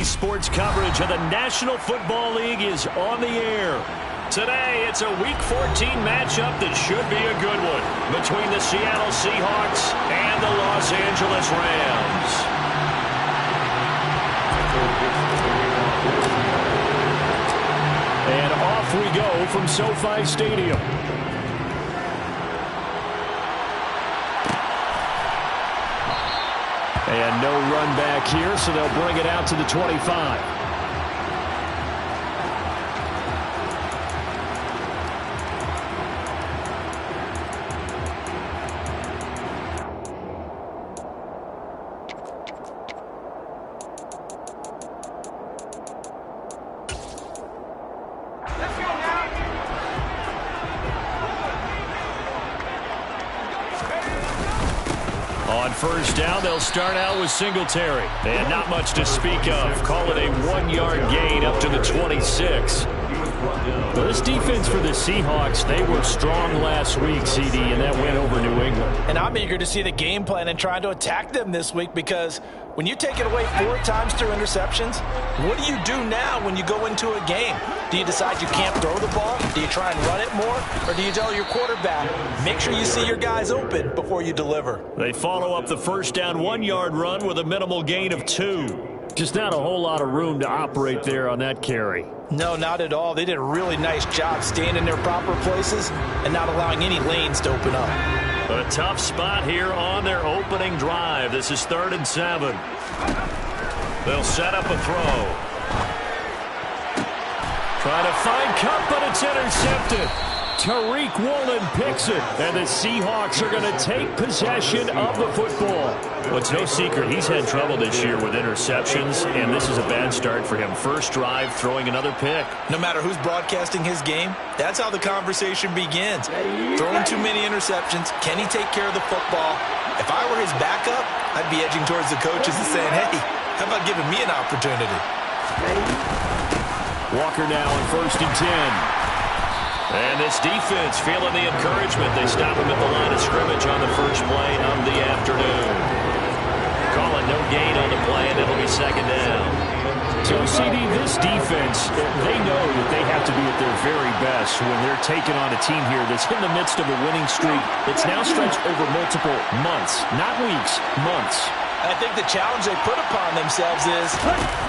sports coverage of the National Football League is on the air. Today, it's a Week 14 matchup that should be a good one between the Seattle Seahawks and the Los Angeles Rams. And off we go from SoFi Stadium. And no run back here, so they'll bring it out to the 25. On first down, they'll start out with Singletary. And not much to speak of. Call it a 1-yard gain up to the 26. Well, this defense for the Seahawks, they were strong last week, CD, and that went over New England. And I'm eager to see the game plan and trying to attack them this week, because when you take it away 4 times through interceptions, what do you do now when you go into a game? Do you decide you can't throw the ball? Do you try and run it more? Or do you tell your quarterback, make sure you see your guys open before you deliver? They follow up the first down 1-yard run with a minimal gain of 2. Just not a whole lot of room to operate there on that carry. No, not at all. They did a really nice job staying in their proper places and not allowing any lanes to open up. A tough spot here on their opening drive. This is 3rd and 7. They'll set up a throw. Trying to find Cup, but it's intercepted. Tariq Woolen picks it, and the Seahawks are going to take possession of the football. Well, it's no secret he's had trouble this year with interceptions, and this is a bad start for him. First drive, throwing another pick. No matter who's broadcasting his game, that's how the conversation begins. Throwing too many interceptions, can he take care of the football? If I were his backup, I'd be edging towards the coaches and saying, hey, how about giving me an opportunity? Walker now on 1st and 10. And this defense feeling the encouragement. They stop him at the line of scrimmage on the first play of the afternoon. Calling no gain on the play, and it'll be 2nd down. So, CD, this defense, they know that they have to be at their very best when they're taking on a team here that's in the midst of a winning streak. It's now stretched over multiple months, not weeks, months. I think the challenge they put upon themselves is,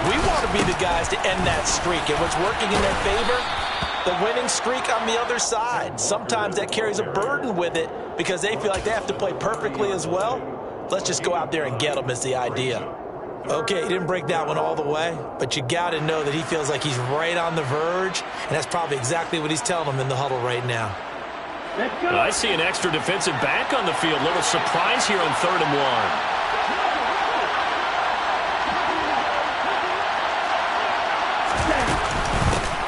we want to be the guys to end that streak. And what's working in their favor? The winning streak on the other side. Sometimes that carries a burden with it because they feel like they have to play perfectly as well. Let's just go out there and get them is the idea. Okay, he didn't break that one all the way, but you got to know that he feels like he's right on the verge, and that's probably exactly what he's telling them in the huddle right now. I see an extra defensive back on the field. Little surprise here on 3rd and 1.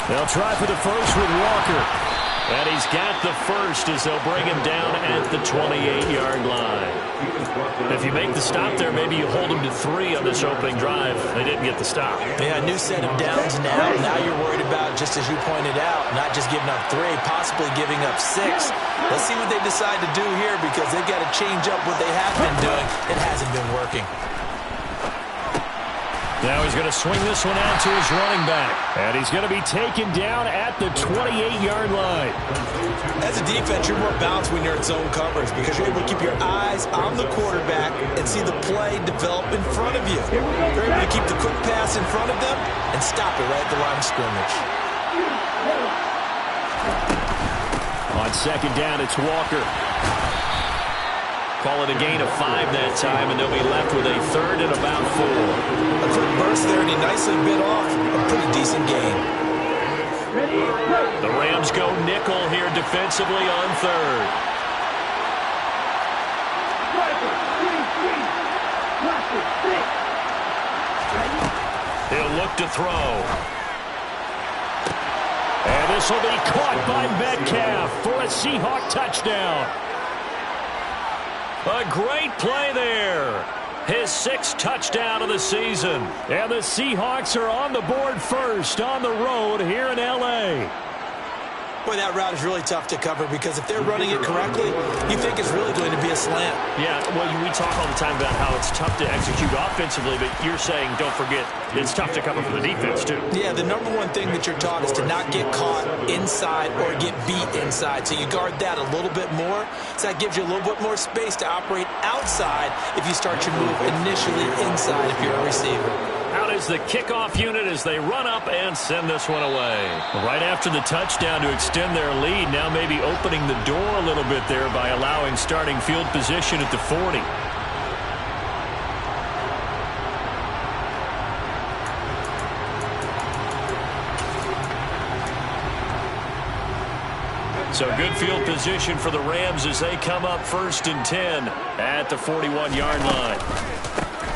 They'll try for the first with Walker. And he's got the first as they'll bring him down at the 28-yard line. If you make the stop there, maybe you hold him to 3 on this opening drive. They didn't get the stop. Yeah, a new set of downs now. Now you're worried about, just as you pointed out, not just giving up 3, possibly giving up 6. Let's see what they decide to do here, because they've got to change up what they have been doing. It hasn't been working. Now he's going to swing this one out to his running back. And he's going to be taken down at the 28-yard line. As a defense, you're more balanced when you're in zone coverage because you're able to keep your eyes on the quarterback and see the play develop in front of you. You're able to keep the quick pass in front of them and stop it right at the line of scrimmage. On 2nd down, it's Walker. Call it a gain of 5 that time, and they'll be left with a 3rd and about 4. A quick burst there, and he nicely bit off a pretty decent gain. The Rams go nickel here defensively on 3rd. He'll look to throw. And this will be caught by Metcalf for a Seahawk touchdown. A great play there. His 6th touchdown of the season. And the Seahawks are on the board first on the road here in L.A. Boy, that route is really tough to cover because if they're running it correctly, you think it's really going to be a slant. Yeah, well, we talk all the time about how it's tough to execute offensively, but you're saying, don't forget, it's tough to cover for the defense, too. Yeah, the number one thing that you're taught is to not get caught inside or get beat inside. So you guard that a little bit more. So that gives you a little bit more space to operate outside if you start your move initially inside if you're a receiver. Out is the kickoff unit as they run up and send this one away. Right after the touchdown to extend their lead, now maybe opening the door a little bit there by allowing starting field position at the 40. So good field position for the Rams as they come up 1st and 10 at the 41-yard line.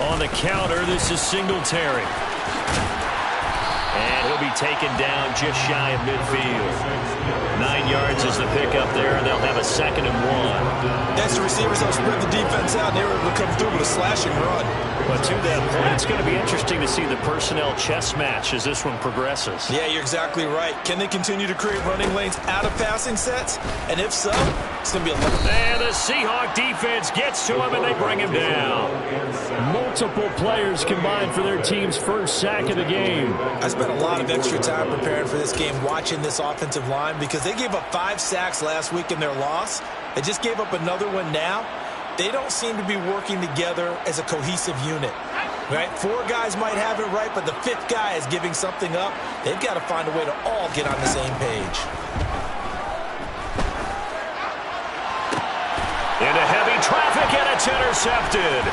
On the counter, this is Singletary. And he'll be taken down just shy of midfield. 9 yards is the pickup there, and they'll have a 2nd and 1. That's the receivers that spread the defense out, and they were able to come through with a slashing run. But to that point, it's going to be interesting to see the personnel chess match as this one progresses. Yeah, you're exactly right. Can they continue to create running lanes out of passing sets? And if so, it's going to be a lot. And the Seahawk defense gets to him, and they bring him down. Multiple players combined for their team's first sack of the game. I spent a lot of extra time preparing for this game watching this offensive line because they gave up 5 sacks last week in their loss. They just gave up another one now. They don't seem to be working together as a cohesive unit. Right? 4 guys might have it right, but the 5th guy is giving something up. They've got to find a way to all get on the same page. Into heavy traffic, and it's intercepted.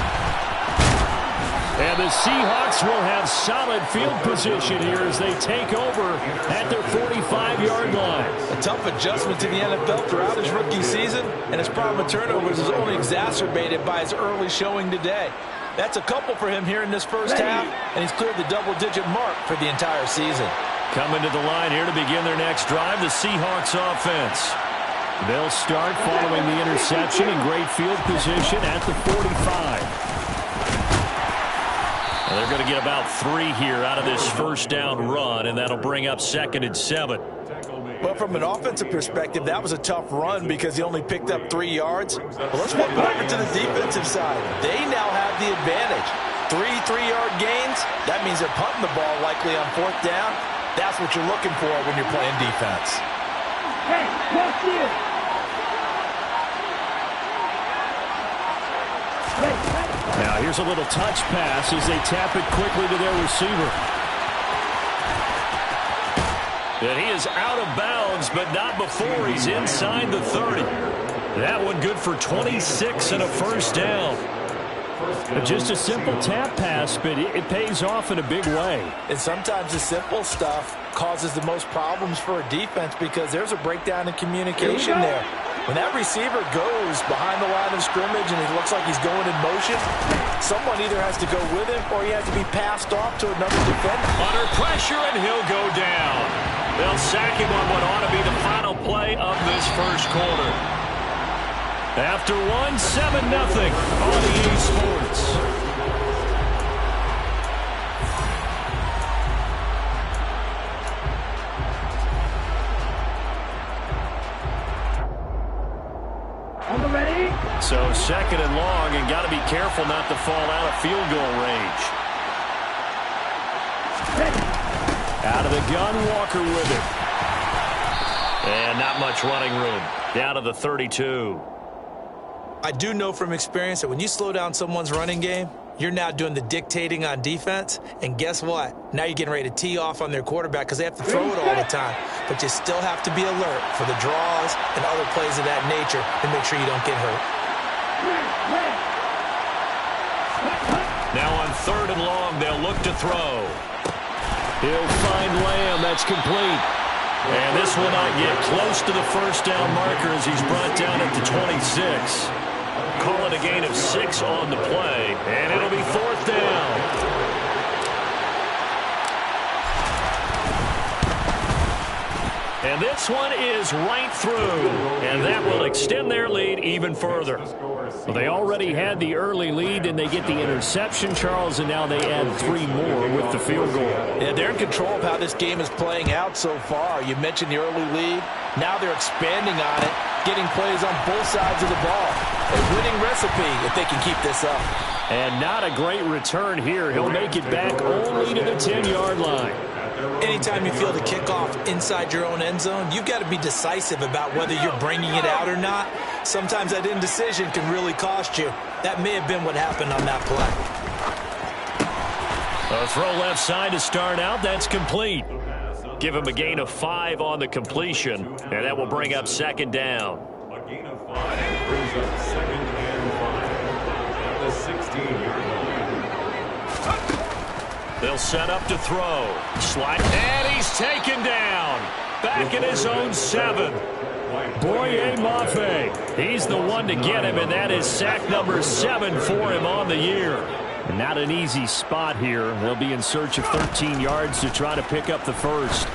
And the Seahawks will have solid field position here as they take over at their 45-yard line. A tough adjustment to the NFL throughout his rookie season, and his problem with turnovers is only exacerbated by his early showing today. That's a couple for him here in this first half, and he's cleared the double-digit mark for the entire season. Coming to the line here to begin their next drive, the Seahawks offense. They'll start following the interception in great field position at the 45. And they're going to get about 3 here out of this first down run, and that'll bring up 2nd and 7. But from an offensive perspective, that was a tough run because he only picked up 3 yards. But let's flip it over to the defensive side. They now have the advantage. 3 3-yard gains, that means they're punting the ball likely on 4th down. That's what you're looking for when you're playing defense. Hey, watch this. Now here's a little touch pass as they tap it quickly to their receiver. And he is out of bounds, but not before he's inside the 30. That one good for 26 and a first down. Just a simple tap pass, but it pays off in a big way. And sometimes the simple stuff causes the most problems for a defense because there's a breakdown in communication there. When that receiver goes behind the line of scrimmage and it looks like he's going in motion, someone either has to go with him or he has to be passed off to another defender. Under pressure, and he'll go down. They'll sack him on what ought to be the final play of this first quarter. After 1, 7-0 on EA Sports. So 2nd and long, and got to be careful not to fall out of field goal range. Out of the gun, Walker with it. And not much running room. Down to the 32. I do know from experience that when you slow down someone's running game, you're now doing the dictating on defense. And guess what? Now you're getting ready to tee off on their quarterback because they have to throw it all the time. But you still have to be alert for the draws and other plays of that nature to make sure you don't get hurt. Now on 3rd and long, they'll look to throw. He'll find Lamb. That's complete. And this will not get close to the first down marker as he's brought down at the 26. Call it a gain of 6 on the play, and it'll be 4th down. And this one is right through, and that will extend their lead even further. Well, they already had the early lead, and they get the interception, Charles, and now they add 3 more with the field goal. Yeah, they're in control of how this game is playing out so far. You mentioned the early lead. Now they're expanding on it, getting plays on both sides of the ball. A winning recipe if they can keep this up. And not a great return here. He'll make it back only to the 10-yard line. Anytime you feel the kickoff inside your own end zone, you've got to be decisive about whether you're bringing it out or not. Sometimes that indecision can really cost you. That may have been what happened on that play. A throw left side to start out. That's complete. Give him a gain of 5 on the completion, and that will bring up second down. A gain of 5 brings up second and 5 at the 16-yard line. They'll set up to throw. Slide, and he's taken down. Back in his own 7. Boye Mafe. He's the one to get him, and that is sack number 7 for him on the year. And not an easy spot here. They'll be in search of 13 yards to try to pick up the first.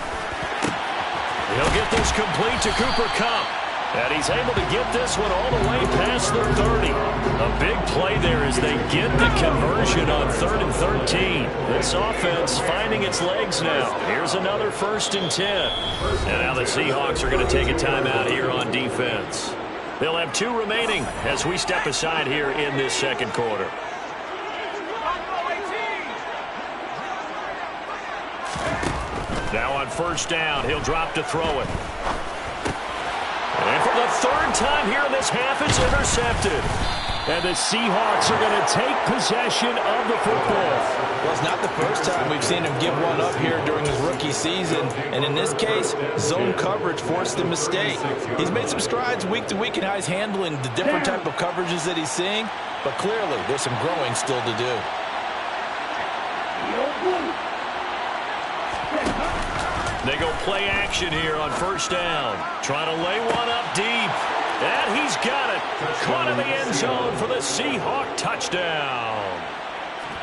He'll get this complete to Cooper Kupp. And he's able to get this one all the way past the 30. A big play there as they get the conversion on 3rd and 13. This offense finding its legs now. Here's another 1st and 10. And now the Seahawks are going to take a timeout here on defense. They'll have 2 remaining as we step aside here in this second quarter. Now on 1st down, he'll drop to throw it. And for the 3rd time here in this half, it's intercepted. And the Seahawks are going to take possession of the football. Well, it's not the first time we've seen him give one up here during his rookie season. And in this case, zone coverage forced the mistake. He's made some strides week to week in how he's handling the different type of coverages that he's seeing. But clearly, there's some growing still to do. They go play action here on 1st down. Trying to lay one up deep. And he's got it. Caught in the end zone for the Seahawk touchdown.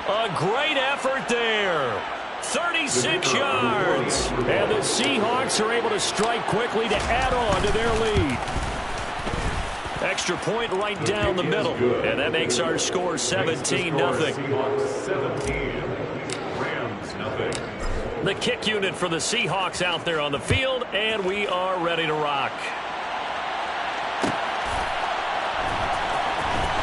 A great effort there. 36 yards. And the Seahawks are able to strike quickly to add on to their lead. Extra point right down the middle. And that makes our score 17-0. Seahawks 17. Rams nothing. The kick unit for the Seahawks out there on the field, and we are ready to rock.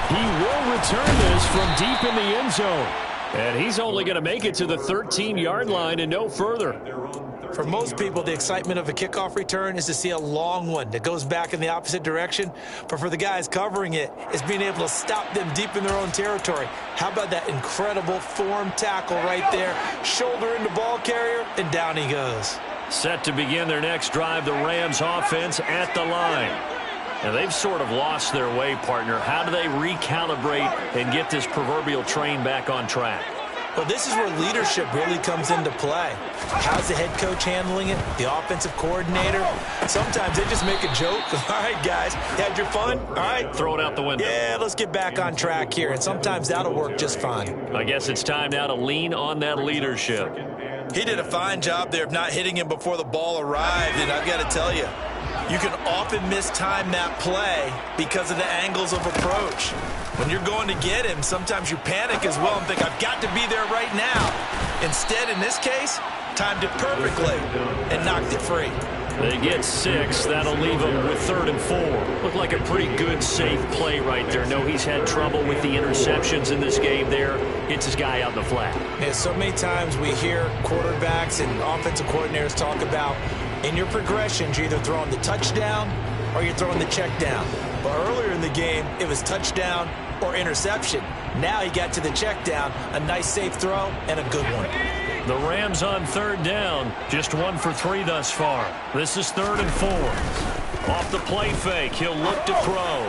He will return this from deep in the end zone. And he's only going to make it to the 13-yard line and no further. For most people, the excitement of a kickoff return is to see a long one that goes back in the opposite direction. But for the guys covering it, it's being able to stop them deep in their own territory. How about that incredible form tackle right there? Shoulder into ball carrier, and down he goes. Set to begin their next drive, the Rams offense at the line. And they've sort of lost their way, partner. How do they recalibrate and get this proverbial train back on track? Well, this is where leadership really comes into play. How's the head coach handling it? The offensive coordinator? Sometimes they just make a joke. All right, guys, had your fun? All right. Throw it out the window. Yeah, let's get back on track here. And sometimes that'll work just fine. I guess it's time now to lean on that leadership. He did a fine job there of not hitting him before the ball arrived. And I've got to tell you, you can often mistime that play because of the angles of approach. When you're going to get him, sometimes you panic as well and think, I've got to be there right now. Instead, in this case, timed it perfectly and knocked it free. They get 6. That'll leave them with 3rd and 4. Looked like a pretty good, safe play right there. No, he's had trouble with the interceptions in this game there. Hits his guy out in the flat. Yeah, so many times we hear quarterbacks and offensive coordinators talk about in your progressions, you're either throwing the touchdown or you're throwing the check down. But earlier in the game, it was touchdown or interception. Now he got to the check down, a nice safe throw, and a good one. The Rams on 3rd down, just 1 for 3 thus far. This is 3rd and 4. Off the play fake, he'll look to throw.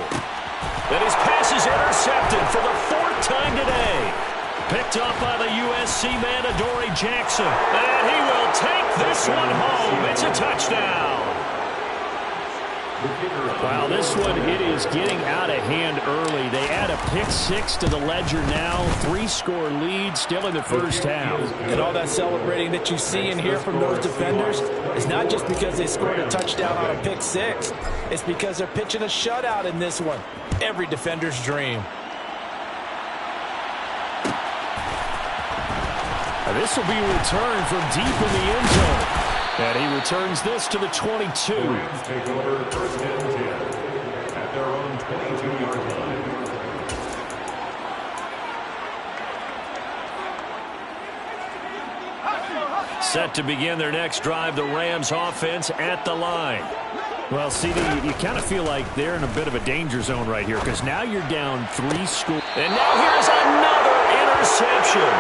And his pass is intercepted for the 4th time today. Picked up by the USC man, Adoree Jackson. And he will take this one home. It's a touchdown. Wow, this one, it is getting out of hand early. They add a pick-6 to the ledger now. 3-score lead still in the first half. And all that celebrating that you see and hear from those defenders is not just because they scored a touchdown on a pick-6. It's because they're pitching a shutout in this one. Every defender's dream. This will be returned from deep in the end zone. And he returns this to the 22. Rams take over first and 10 at their own 22-yard line. Set to begin their next drive, the Rams offense at the line. Well, CD, you kind of feel like they're in a bit of a danger zone right here because now you're down 3 scores. And now here's another interception.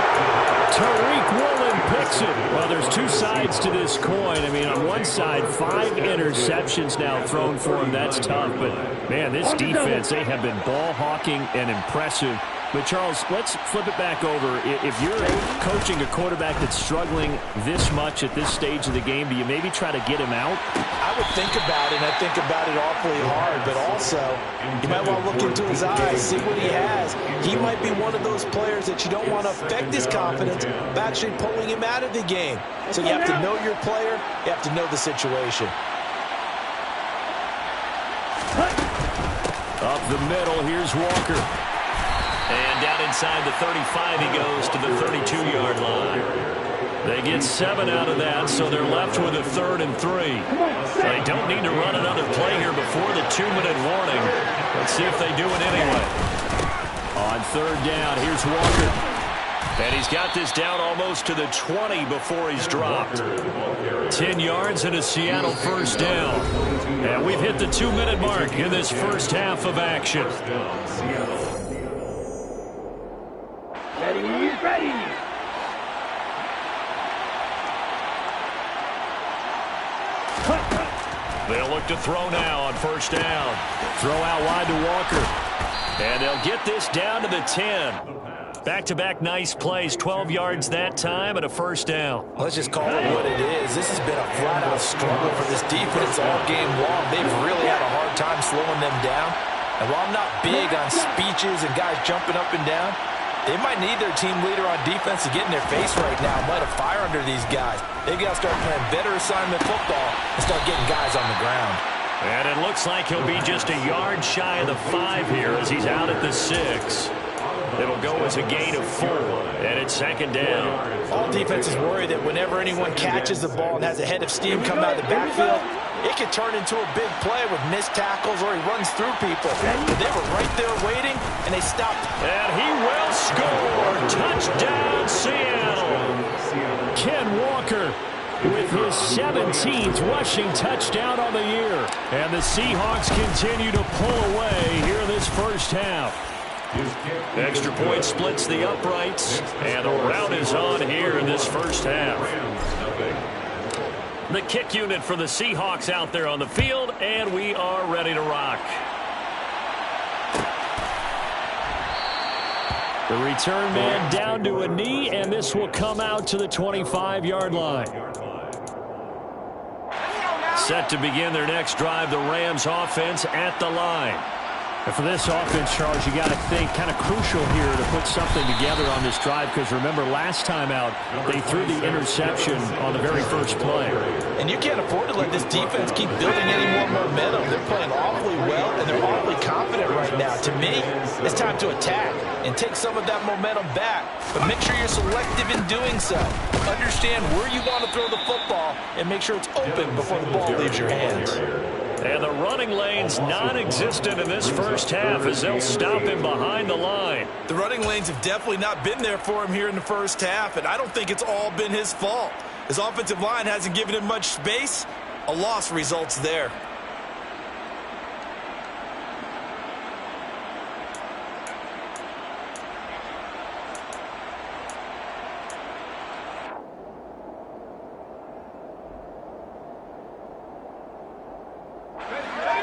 Tariq Woolen picks it. Well, there's 2 sides to this coin. I mean, on one side, 5 interceptions now thrown for him. That's tough. But, man, this defense, they have been ball hawking and impressive. But, Charles, let's flip it back over. If you're coaching a quarterback that's struggling this much at this stage of the game, do you maybe try to get him out? I would think about it, and I think about it awfully hard. But also, you might want to look into his eyes, see what he has. He might be one of those players that you don't want to affect his confidence by actually pulling him out of the game. So you have to know your player. You have to know the situation. Up the middle, here's Walker. And down inside the 35, he goes to the 32-yard line. They get 7 out of that, so they're left with a 3rd and 3. They don't need to run another play here before the 2-minute warning. Let's see if they do it anyway. On 3rd down, here's Walker. And he's got this down almost to the 20 before he's dropped. 10 yards and a Seattle first down. And we've hit the 2-minute mark in this first half of action. Ready. They'll look to throw now on first down. Throw out wide to Walker. And they'll get this down to the 10. Back-to-back nice plays, 12 yards that time and a first down. Let's just call it what it is. This has been a flat-out struggle for this defense all game long. They've really had a hard time slowing them down. And while I'm not big on speeches and guys jumping up and down, they might need their team leader on defense to get in their face right now and light a fire under these guys. They've got to start playing better assignment football and start getting guys on the ground. And it looks like he'll be just a yard shy of the 5 here as he's out at the 6. It'll go as a gain of 4, and it's 2nd down. All defenses worry that whenever anyone catches the ball and has a head of steam come out of the backfield, it can turn into a big play with missed tackles or he runs through people. But they were right there waiting, and they stopped. And he will score. Touchdown, Seattle. Ken Walker with his 17th rushing touchdown on the year. And the Seahawks continue to pull away here in this first half. Extra point splits the uprights, and the rout is on here in this first half. The kick unit for the Seahawks out there on the field, and we are ready to rock. The return man down to a knee, and this will come out to the 25-yard line. Set to begin their next drive, the Rams offense at the line. And for this offense, Charles, you got to think kind of crucial here to put something together on this drive because remember last time out they threw the interception on the very first play. And you can't afford to let this defense keep building any more momentum. They're playing awfully well and they're awfully confident right now. To me, it's time to attack and take some of that momentum back. But make sure you're selective in doing so. Understand where you want to throw the football and make sure it's open before the ball leaves your hands. And the running lane's non-existent in this first half as they'll stop him behind the line. The running lanes have definitely not been there for him here in the first half, and I don't think it's all been his fault. His offensive line hasn't given him much space. A loss results there.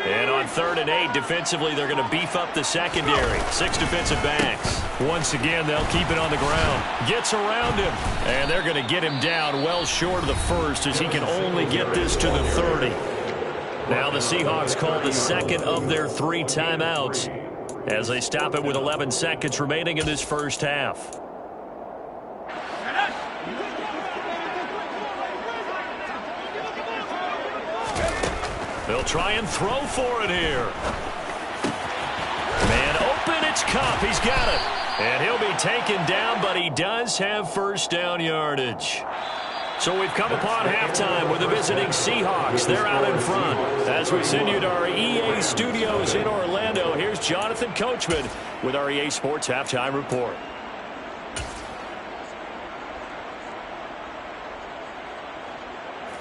And on 3rd and 8, defensively, they're going to beef up the secondary. 6 defensive backs. Once again, they'll keep it on the ground. Gets around him. And they're going to get him down well short of the first as he can only get this to the 30. Now the Seahawks call the second of their 3 timeouts as they stop it with 11 seconds remaining in this first half. They'll try and throw for it here. Man open, it's Kupp. He's got it. And he'll be taken down, but he does have first down yardage. So we've come upon halftime with the visiting Seahawks. They're out in front. As we send you to our EA studios in Orlando, here's Jonathan Coachman with our EA Sports Halftime Report.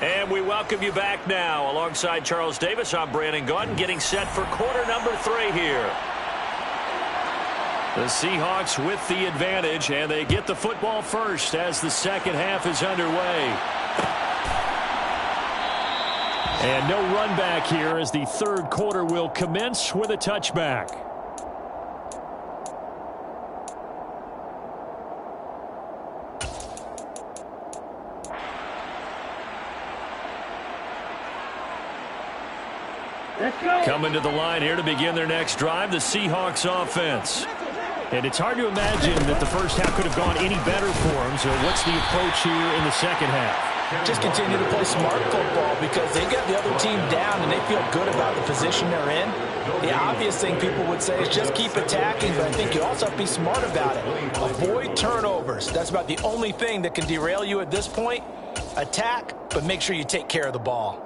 And we welcome you back now. Alongside Charles Davis, I'm Brandon Gaudin, getting set for quarter number 3 here. The Seahawks with the advantage, and they get the football first as the second half is underway. And no run back here as the third quarter will commence with a touchback. Coming to the line here to begin their next drive, the Seahawks offense. And it's hard to imagine that the first half could have gone any better for them. So what's the approach here in the second half? Just continue to play smart football because they got the other team down and they feel good about the position they're in. The obvious thing people would say is just keep attacking, but I think you also have to be smart about it. Avoid turnovers. That's about the only thing that can derail you at this point. Attack, but make sure you take care of the ball.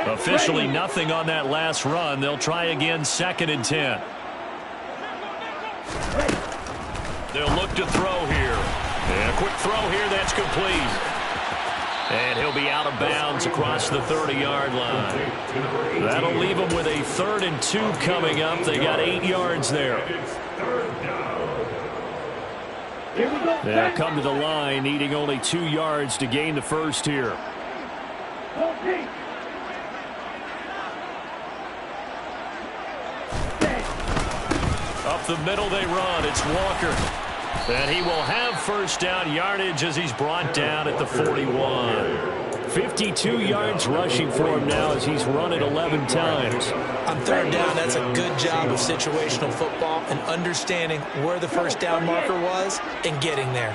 Officially nothing on that last run. They'll try again, 2nd and 10. They'll look to throw here. And a quick throw here, that's complete. And he'll be out of bounds across the 30-yard line. That'll leave them with a 3rd and 2 coming up. They got 8 yards there. They'll come to the line, needing only 2 yards to gain the first here. Up the middle they run. It's Walker. And he will have first down yardage as he's brought down at the 41. 52 yards rushing for him now as he's run it 11 times. On 3rd down, that's a good job of situational football and understanding where the first down marker was and getting there.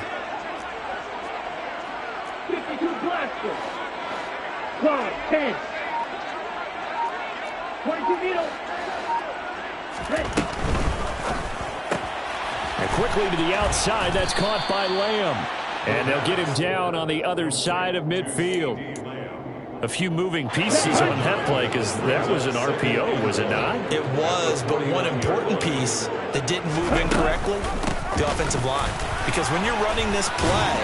52 blaster. 12, 10. 22 needle. Ready. And quickly to the outside, that's caught by Lamb. And they'll get him down on the other side of midfield. A few moving pieces on that play because that was an RPO, was it not? It was, but one important piece that didn't move incorrectly, the offensive line. Because when you're running this play,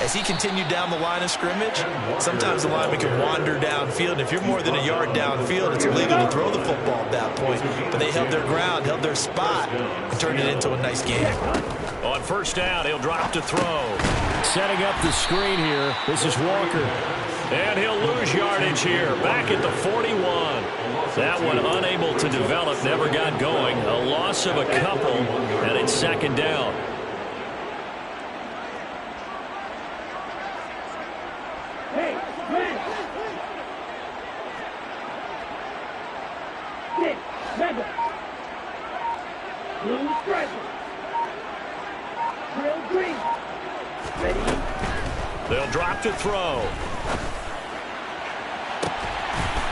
as he continued down the line of scrimmage, sometimes the lineman can wander downfield. If you're more than a yard downfield, it's illegal to throw the football at that point. But they held their ground, held their spot, and turned it into a nice game. On first down, he'll drop to throw. Setting up the screen here, this is Walker. And he'll lose yardage here, back at the 41. That one unable to develop, never got going. A loss of a couple, and it's 2nd down. Hey, man. 6, Madden. Blue striker. Drill green. Ready. They'll drop to throw.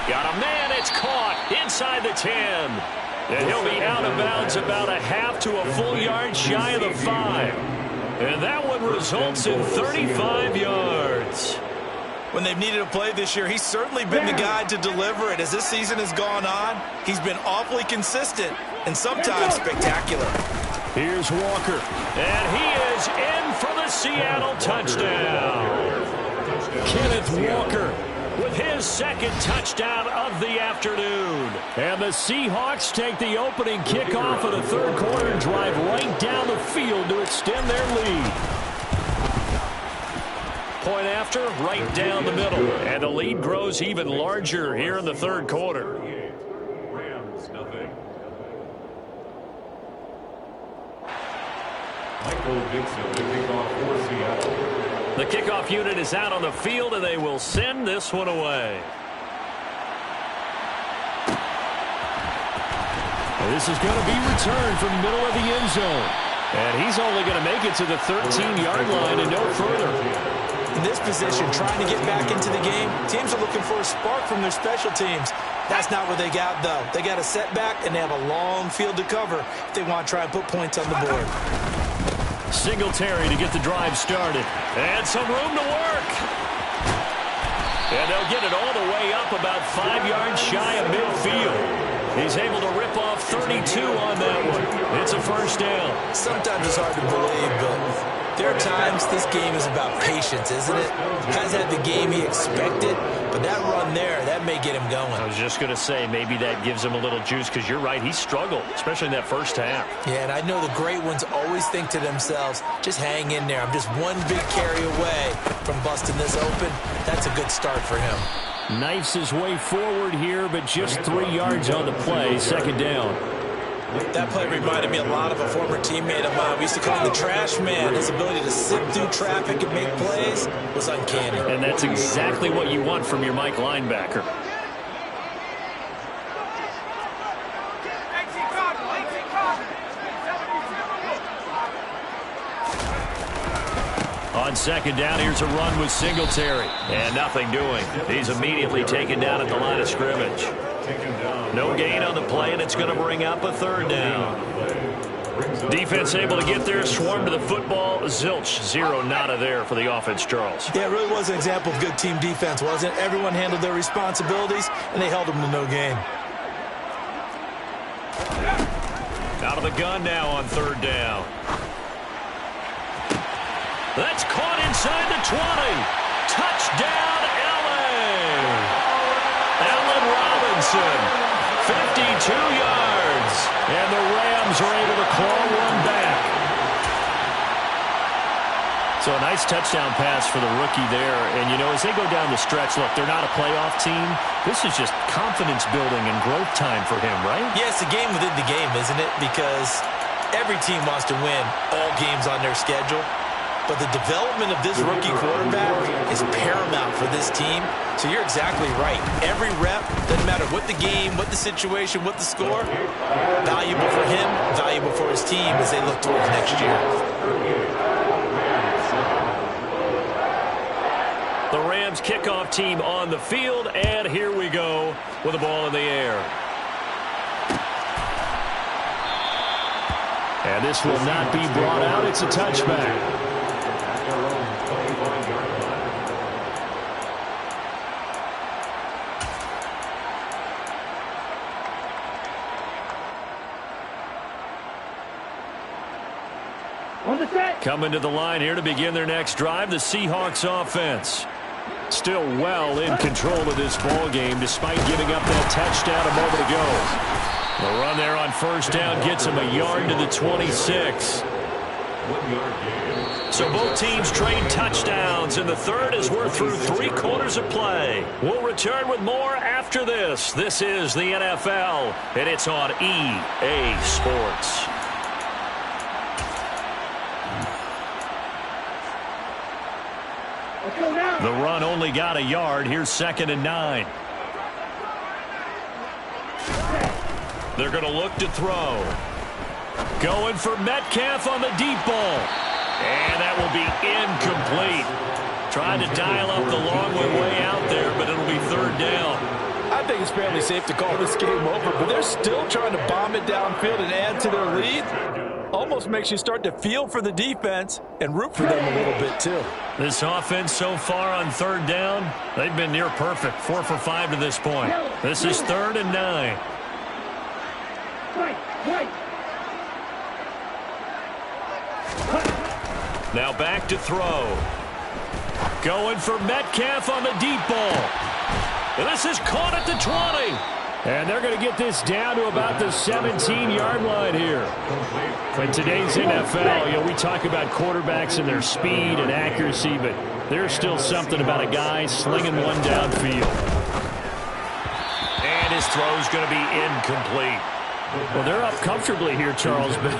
Got a man, it's caught inside the 10. And he'll be out of bounds about a half to a full yard shy of the 5. And that one results in 35 yards. When they've needed a play this year, he's certainly been the guy to deliver it. As this season has gone on, he's been awfully consistent and sometimes spectacular. Here's Walker, and he is in for the Seattle touchdown. Kenneth Walker with his 2nd touchdown of the afternoon. And the Seahawks take the opening kickoff of the 3rd quarter and drive right down the field to extend their lead. Point after, right down the middle. And the lead grows even larger here in the 3rd quarter. Michael Dixon, the kickoff for Seattle. The kickoff unit is out on the field, and they will send this one away. This is going to be returned from the middle of the end zone. And he's only going to make it to the 13-yard line and no further. In this position, trying to get back into the game, teams are looking for a spark from their special teams. That's not what they got, though. They got a setback, and they have a long field to cover if they want to try and put points on the board. Singletary to get the drive started. And some room to work. And they'll get it all the way up about 5 yards shy of midfield. He's able to rip off 32 on that one. It's a first down. Sometimes it's hard to believe, but there are times this game is about patience, isn't it? Has had the game he expected, but that run there, that may get him going. I was just going to say, maybe that gives him a little juice, because you're right, he struggled, especially in that first half. Yeah, and I know the great ones always think to themselves, just hang in there. I'm just one big carry away from busting this open. That's a good start for him. Knifes his way forward here, but just 3 yards on the play. Second down. That play reminded me a lot of a former teammate of mine. We used to call him the trash man. His ability to sit through traffic and make plays was uncanny. And that's exactly what you want from your Mike linebacker. On second down, here's a run with Singletary. And nothing doing. He's immediately taken down at the line of scrimmage. No gain on the play, and it's going to bring up a third down. Defense able to get there, swarm to the football. Zilch, zero nada there for the offense, Charles. Yeah, it really was an example of good team defense, wasn't it? Everyone handled their responsibilities, and they held them to no gain. Out of the gun now on third down. That's caught inside the 20. Touchdown, L.A. Allen Robinson, 52 yards. And the Rams are able to claw one back. So a nice touchdown pass for the rookie there. And, you know, as they go down the stretch, look, they're not a playoff team. This is just confidence building and growth time for him, right? Yeah, it's a game within the game, isn't it? Because every team wants to win all games on their schedule. But the development of this rookie quarterback is paramount for this team. So you're exactly right. Every rep, doesn't matter what the game, what the situation, what the score, valuable for him, valuable for his team as they look towards next year. The Rams kickoff team on the field, and here we go with the ball in the air. And this will not be brought out. It's a touchback. Coming to the line here to begin their next drive, the Seahawks offense. Still well in control of this ball game despite giving up that touchdown a moment ago. The run there on first down gets him a yard to the 26. So both teams trade touchdowns, and the third as we're through 3 quarters of play. We'll return with more after this. This is the NFL, and it's on EA Sports. The run only got a yard. Here's 2nd and 9. They're going to look to throw. Going for Metcalf on the deep ball. And that will be incomplete. Trying to dial up the long way out there, but it'll be third down. I think it's fairly safe to call this game over, but they're still trying to bomb it downfield and add to their lead. Almost makes you start to feel for the defense and root for them a little bit, too. This offense so far on third down, they've been near perfect. 4 for 5 to this point. This is 3rd and 9. Now back to throw. Going for Metcalf on the deep ball. And this is caught at the 20. And they're going to get this down to about the 17-yard line here. In today's NFL, you know, we talk about quarterbacks and their speed and accuracy, but there's still something about a guy slinging one downfield. And his throw's going to be incomplete. Well, they're up comfortably here, Charles, but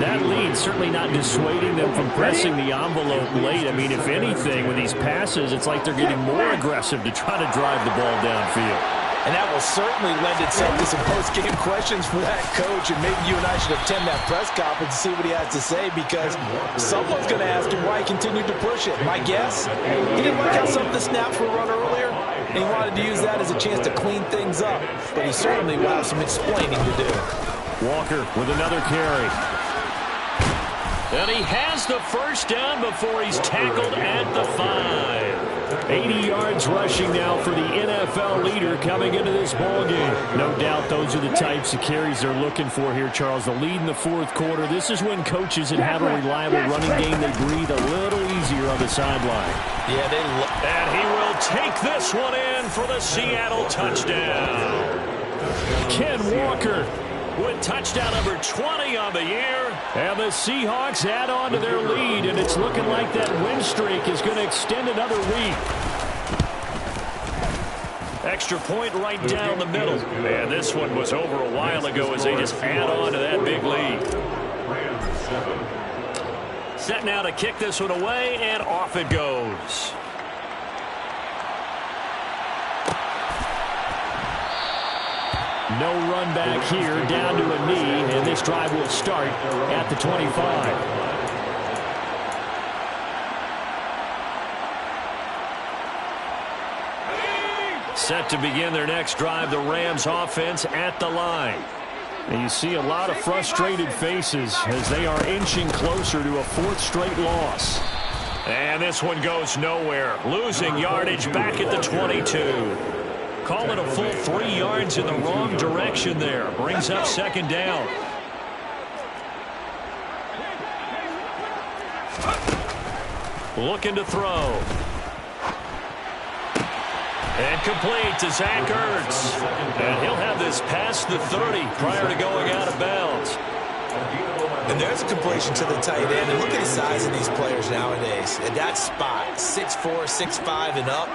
that lead certainly not dissuading them from pressing the envelope late. I mean, if anything, with these passes, it's like they're getting more aggressive to try to drive the ball downfield. And that will certainly lend itself to some post-game questions for that coach, and maybe you and I should attend that press conference and see what he has to say, because someone's going to ask him why he continued to push it. My guess, he didn't like how some of the snaps were run earlier, and he wanted to use that as a chance to clean things up, but he certainly will have some explaining to do. Walker with another carry. And he has the first down before he's tackled at the 5. 80 yards rushing now for the NFL leader coming into this ballgame. No doubt those are the types of carries they're looking for here, Charles. The lead in the fourth quarter. This is when coaches that have a reliable running game, they breathe a little easier on the sideline. Yeah, and he will take this one in for the Seattle touchdown. Ken Walker with touchdown number 20 on the year. And the Seahawks add on to their lead, and it's looking like that win streak is going to extend another week. Extra point right down the middle. Man, this one was over a while ago as they just add on to that big lead. Set now to kick this one away, and off it goes. No run back here, down to a knee, and this drive will start at the 25. Set to begin their next drive, the Rams offense at the line. And you see a lot of frustrated faces as they are inching closer to a fourth straight loss. And this one goes nowhere, losing yardage back at the 22. Call it a full 3 yards in the wrong direction there. Brings up second down. Looking to throw. And complete to Zach Ertz. And he'll have this past the 30 prior to going out of bounds. And there's a completion to the tight end. And look at the size of these players nowadays. At that spot, 6'4", 6'5", and up.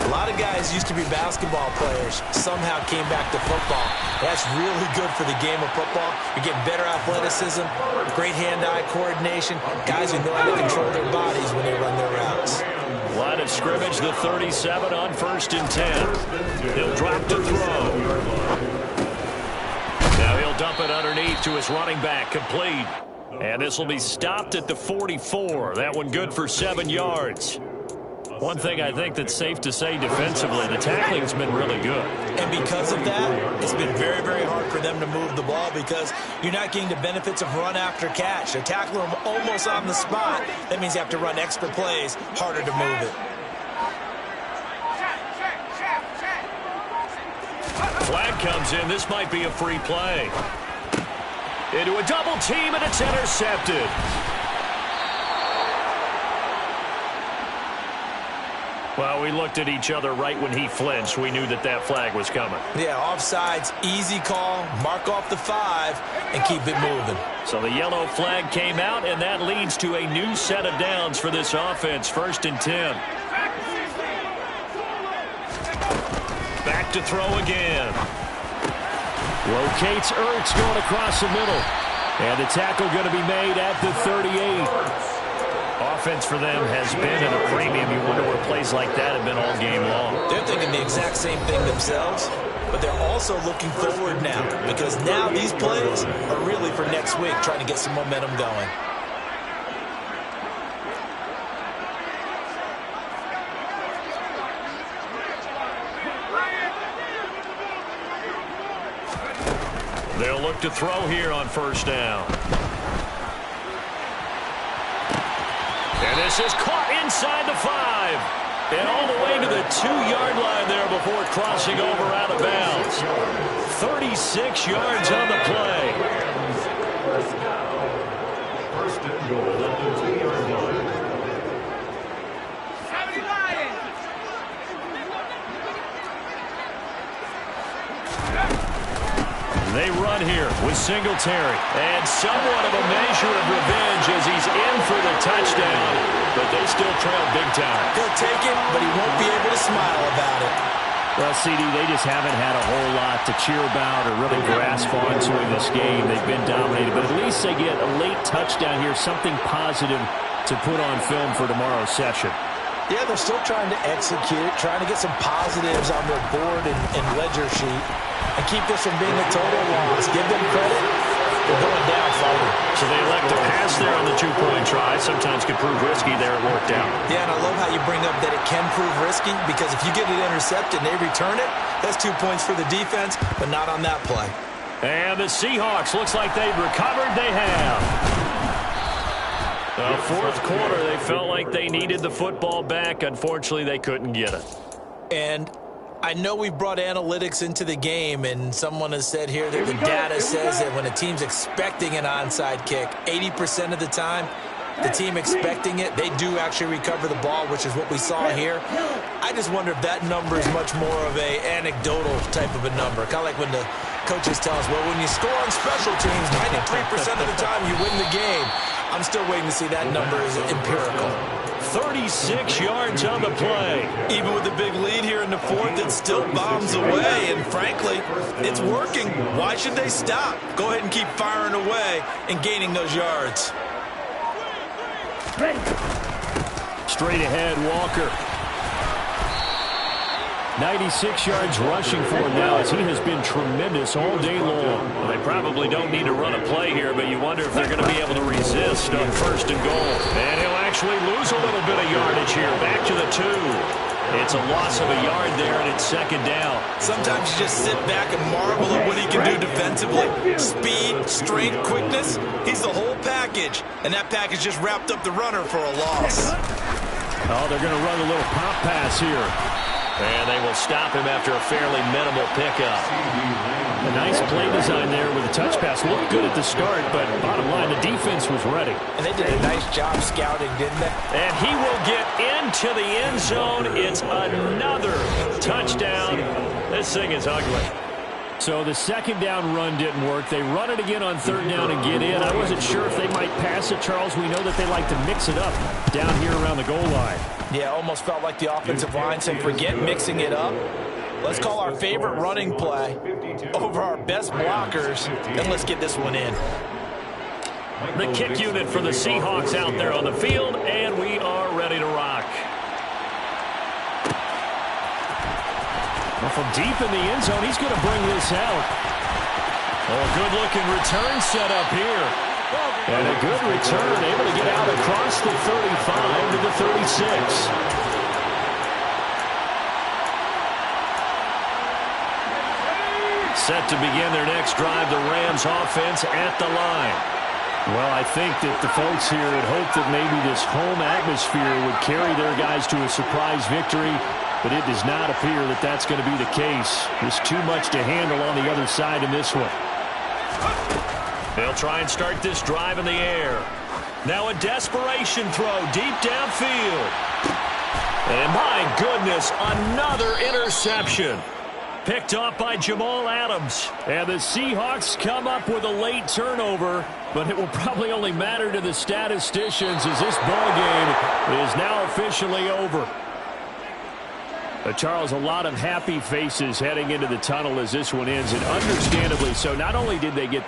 A lot of guys used to be basketball players. Somehow came back to football. That's really good for the game of football. You're getting better athleticism, great hand-eye coordination. Guys who know how to control their bodies when they run their routes. Line of scrimmage, the 37 on 1st and 10. He'll drop to throw. Now he'll dump it underneath to his running back, complete. And this will be stopped at the 44. That one good for 7 yards. One thing I think that's safe to say defensively, the tackling's been really good. And because of that, it's been very, very hard for them to move the ball because you're not getting the benefits of run after catch. They're tackling them almost on the spot. That means you have to run extra plays, harder to move it. Flag comes in. This might be a free play. Into a double team, and it's intercepted. Well, we looked at each other right when he flinched. We knew that that flag was coming. Yeah, offsides, easy call, mark off the 5, and keep it moving. So the yellow flag came out, and that leads to a new set of downs for this offense. 1st and 10. Back to throw again. Locates Ertz going across the middle. And the tackle going to be made at the 38. Offense for them has been at a premium. You wonder where plays like that have been all game long. They're thinking the exact same thing themselves, but they're also looking forward now because now these plays are really for next week, trying to get some momentum going. They'll look to throw here on 1st down. And this is caught inside the 5. And all the way to the 2-yard line there before crossing over out of bounds. 36 yards on the play. First and goal at the 2-yard line. They run here with Singletary. And somewhat of a measure of revenge as he's in for the touchdown. But they still trail big time. He'll take it, but he won't be able to smile about it. Well, CD, they just haven't had a whole lot to cheer about or really grasp onto in this game. They've been dominated, but at least they get a late touchdown here, something positive to put on film for tomorrow's session. Yeah, they're still trying to execute, trying to get some positives on their board and ledger sheet, and keep this from being a total loss. Give them credit. They're going down fighting. So they elect to pass there on the two-point try. Sometimes could prove risky there. It worked out. Yeah, and I love how you bring up that it can prove risky, because if you get it intercepted and they return it, that's 2 points for the defense, but not on that play. And the Seahawks, looks like they've recovered. They have. The fourth quarter, they felt like they needed the football back. Unfortunately, they couldn't get it. And I know we brought analytics into the game, and someone has said here that the data says that when a team's expecting an onside kick, 80% of the time, the team expecting it, they do actually recover the ball, which is what we saw here. I just wonder if that number is much more of a anecdotal type of a number. Kind of like when the coaches tell us, well, when you score on special teams, 93% of the time you win the game. I'm still waiting to see that number is empirical. 36 yards on the play. Even with the big lead here in the fourth, it still bombs away. And frankly, it's working. Why should they stop? Go ahead and keep firing away and gaining those yards. Ready. Straight ahead, Walker. 96 yards rushing for him now, as he has been tremendous all day long. Well, they probably don't need to run a play here, but you wonder if they're going to be able to resist on 1st and goal. And he'll actually lose a little bit of yardage here. Back to the 2. It's a loss of a yard there, and it's 2nd down. Sometimes you just sit back and marvel at what he can do defensively. Speed, strength, quickness. He's the whole package. And that package just wrapped up the runner for a loss. Oh, they're going to run a little pop pass here. And they will stop him after a fairly minimal pickup. A nice play design there with a touch pass. Looked good at the start, but bottom line, the defense was ready. And they did a nice job scouting, didn't they? And he will get into the end zone. It's another touchdown. This thing is ugly. So the 2nd down run didn't work. They run it again on 3rd down and get in. I wasn't sure if they might pass it, Charles. We know that they like to mix it up down here around the goal line. Yeah, almost felt like the offensive line said, forget mixing it up. Let's call our favorite running play over our best blockers, and let's get this one in. The kick unit for the Seahawks out there on the field, and we are ready to rock. Well, from deep in the end zone, he's going to bring this out. Oh, a good-looking return set up here. And a good return, able to get out across the 35 to the 36. Set to begin their next drive, the Rams offense at the line. Well, I think that the folks here had hoped that maybe this home atmosphere would carry their guys to a surprise victory, but it does not appear that that's going to be the case. There's too much to handle on the other side in this one. They'll try and start this drive in the air. Now a desperation throw deep downfield. And my goodness, another interception. Picked off by Jamal Adams. And the Seahawks come up with a late turnover, but it will probably only matter to the statisticians as this ball game is now officially over. Charles, a lot of happy faces heading into the tunnel as this one ends, and understandably so. Not only did they get